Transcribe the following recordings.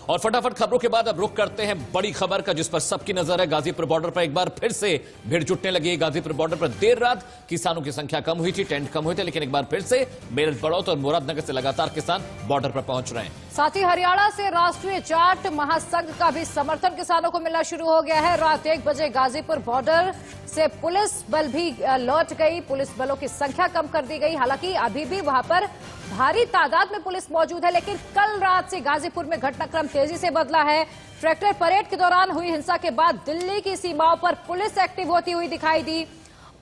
और फटाफट खबरों के बाद अब रुख करते हैं बड़ी खबर का, जिस पर सबकी नजर है। गाजीपुर बॉर्डर पर एक बार फिर से भीड़ जुटने लगी है। गाजीपुर बॉर्डर पर देर रात किसानों की संख्या कम हुई थी, टेंट कम हुए थे, लेकिन एक बार फिर से मेरठ, बड़ौत और मुरादनगर से लगातार किसान बॉर्डर पर पहुंच रहे हैं। साथ ही हरियाणा से राष्ट्रीय जाट महासंघ का भी समर्थन किसानों को मिलना शुरू हो गया है। रात 1 बजे गाजीपुर बॉर्डर से पुलिस बल भी लौट गई, पुलिस बलों की संख्या कम कर दी गई। हालांकि अभी भी वहां पर भारी तादाद में पुलिस मौजूद है, लेकिन कल रात से गाजीपुर में घटनाक्रम तेजी से बदला है। ट्रैक्टर परेड के दौरान हुई हिंसा के बाद दिल्ली की सीमाओं पर पुलिस एक्टिव होती हुई दिखाई दी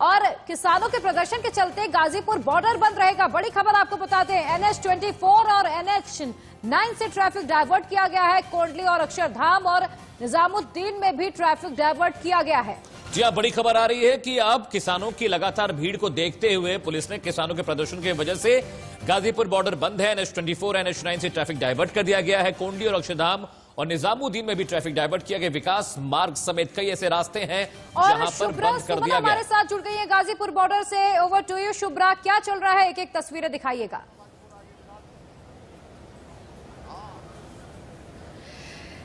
और किसानों के प्रदर्शन के चलते गाजीपुर बॉर्डर बंद रहेगा। बड़ी खबर आपको बताते हैं, NH-24 और NH-9 से ट्रैफिक डायवर्ट किया गया है। कोंडली और अक्षरधाम और निजामुद्दीन में भी ट्रैफिक डायवर्ट किया गया है। जी हाँ, बड़ी खबर आ रही है कि अब किसानों की लगातार भीड़ को देखते हुए पुलिस ने किसानों के प्रदर्शन की वजह से गाजीपुर बॉर्डर बंद है। NH-24, NH-9 से ट्रैफिक डायवर्ट कर दिया गया है। कोंडली और अक्षरधाम और निजामुद्दीन में भी ट्रैफिक डायवर्ट किया गया। विकास मार्ग समेत कई ऐसे रास्ते हैं जहां पर बंद कर दिया गया। हमारे साथ जुड़ गई है गाजीपुर बॉर्डर से। ओवर टू यू शुभ्रा, क्या चल रहा है? एक एक तस्वीरें दिखाइएगा।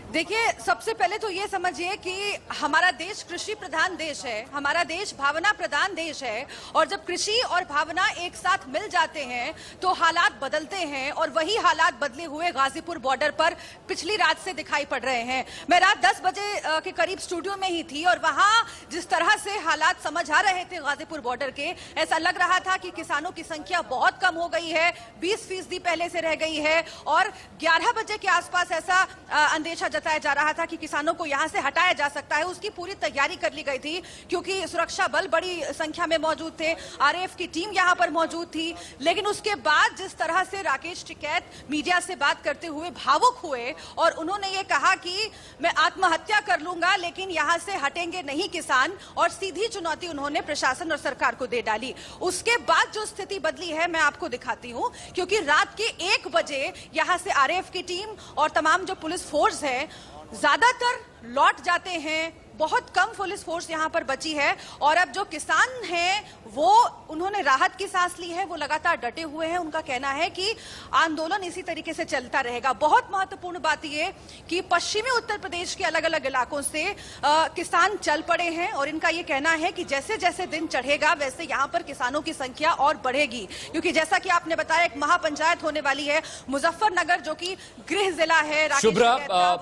देखिए, सबसे पहले तो ये समझिए कि हमारा देश कृषि प्रधान देश है, हमारा देश भावना प्रधान देश है, और जब कृषि और भावना एक साथ मिल जाते हैं तो हालात बदलते हैं, और वही हालात बदले हुए गाजीपुर बॉर्डर पर पिछली रात से दिखाई पड़ रहे हैं। मैं रात 10 बजे के करीब स्टूडियो में ही थी और वहां जिस तरह से हालात समझ आ रहे थे गाजीपुर बॉर्डर के, ऐसा लग रहा था कि किसानों की संख्या बहुत कम हो गई है, 20% पहले से रह गई है। और 11 बजे के आसपास ऐसा अंदेशा जताया जा रहा था कि किसानों को यहां से हटाया जा सकता है। उसकी पूरी तैयारी कर ली गई थी, क्योंकि सुरक्षा बल बड़ी संख्या में मौजूद थे, RAF की टीम यहां पर मौजूद थी। लेकिन उसके बाद जिस तरह से राकेश टिकैत मीडिया से बात करते हुए भावुक हुए और उन्होंने ये कहा कि मैं आत्महत्या कर लूंगा लेकिन यहां से हटेंगे नहीं किसान, और सीधी चुनौती उन्होंने प्रशासन और सरकार को दे डाली। उसके बाद जो स्थिति बदली है मैं आपको दिखाती हूं, क्योंकि रात के 1 बजे यहां से RAF की टीम और तमाम जो पुलिस फोर्स है ज्यादातर लौट जाते हैं। बहुत कम पुलिस फोर्स यहां पर बची है, और अब जो किसान हैं वो उन्होंने राहत की सांस ली है, वो लगातार डटे हुए हैं। उनका कहना है कि आंदोलन इसी तरीके से चलता रहेगा। बहुत महत्वपूर्ण बात यह कि पश्चिमी उत्तर प्रदेश के अलग अलग इलाकों से किसान चल पड़े हैं, और इनका यह कहना है कि जैसे जैसे दिन चढ़ेगा वैसे यहां पर किसानों की संख्या और बढ़ेगी, क्योंकि जैसा कि आपने बताया एक महापंचायत होने वाली है मुजफ्फरनगर, जो कि गृह जिला है। शुभ्रा,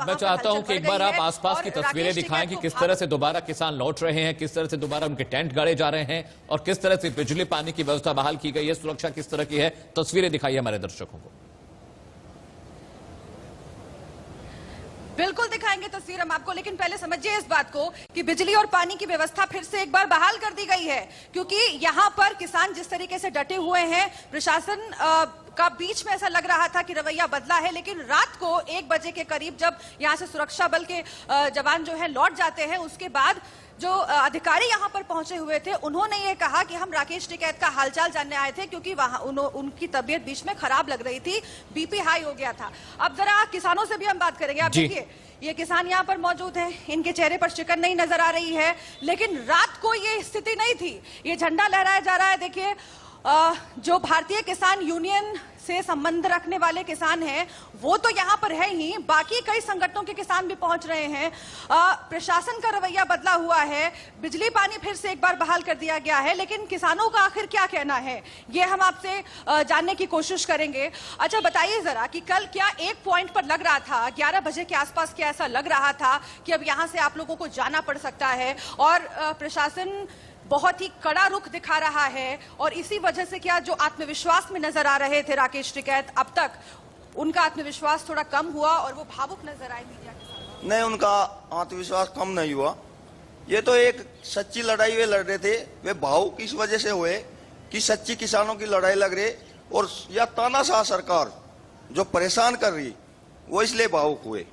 मैं चाहता हूं कि एक बार आप आसपास की तस्वीरें दिखाएं कि किस तरह से दोबारा किसान लौट रहे हैं, किस तरह से दोबारा उनके टेंट गाड़े जा रहे हैं, और किस तरह से बिजली पानी की व्यवस्था बहाल की गई है, सुरक्षा किस तरह की है। तस्वीरें दिखाइए हमारे दर्शकों को। बिल्कुल दिखाएंगे तस्वीर हम आपको, लेकिन पहले समझिए इस बात को कि बिजली और पानी की व्यवस्था फिर से एक बार बहाल कर दी गई है, क्योंकि यहां पर किसान जिस तरीके से डटे हुए हैं, प्रशासन का बीच में ऐसा लग रहा था कि रवैया बदला है। लेकिन रात को 1 बजे के करीब जब यहां से सुरक्षा बल के जवान जो है लौट जाते हैं, उसके बाद जो अधिकारी यहां पर पहुंचे हुए थे उन्होंने ये कहा कि हम राकेश टिकैत का हालचाल जानने आए थे, क्योंकि वहां उनकी तबीयत बीच में खराब लग रही थी, BP हाई हो गया था। अब जरा किसानों से भी हम बात करेंगे। आप देखिए, ये किसान यहाँ पर मौजूद हैं, इनके चेहरे पर शिकन नहीं नजर आ रही है, लेकिन रात को ये स्थिति नहीं थी। ये झंडा लहराया जा रहा है। देखिए, जो भारतीय किसान यूनियन से संबंध रखने वाले किसान हैं वो तो यहाँ पर है ही, बाकी कई संगठनों के किसान भी पहुंच रहे हैं। प्रशासन का रवैया बदला हुआ है, बिजली पानी फिर से एक बार बहाल कर दिया गया है, लेकिन किसानों का आखिर क्या कहना है ये हम आपसे जानने की कोशिश करेंगे। अच्छा, बताइए जरा कि कल क्या एक पॉइंट पर लग रहा था 11 बजे के आसपास, क्या ऐसा लग रहा था कि अब यहाँ से आप लोगों को जाना पड़ सकता है, और प्रशासन बहुत ही कड़ा रुख दिखा रहा है, और इसी वजह से क्या जो आत्मविश्वास में नजर आ रहे थे राकेश टिकैत, अब तक उनका आत्मविश्वास थोड़ा कम हुआ और वो भावुक नजर आए मीडिया के सामने? नहीं, उनका आत्मविश्वास कम नहीं हुआ। ये तो एक सच्ची लड़ाई वे लड़ रहे थे। वे भावुक इस वजह से हुए कि सच्ची किसानों की लड़ाई लग रही, और या तानाशाह सरकार जो परेशान कर रही, वो इसलिए भावुक हुए।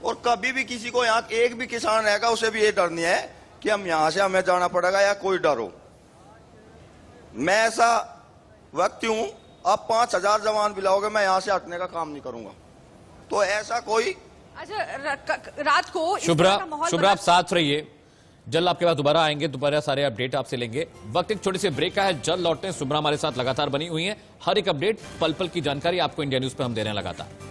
और कभी भी किसी को यहाँ एक भी किसान रहेगा उसे भी ये डर नहीं है कि हम यहां से हमें जाना पड़ेगा या कोई डर हो। मैं ऐसा व्यक्ति हूं, अब 5000 जवान बुलाओगे मैं यहां से हटने का काम नहीं करूंगा, तो ऐसा कोई। अच्छा, रात को शुभ्रा, आप साथ रहिए, जल्द आपके पास दोबारा आएंगे, दोबारा सारे अपडेट आपसे लेंगे। वक्त एक छोटे से ब्रेक का है, जल्द लौटते हैं। शुभ्रा हमारे साथ लगातार बनी हुई है, हर एक अपडेट पल पल की जानकारी आपको इंडिया न्यूज पर हम दे रहे हैं लगातार।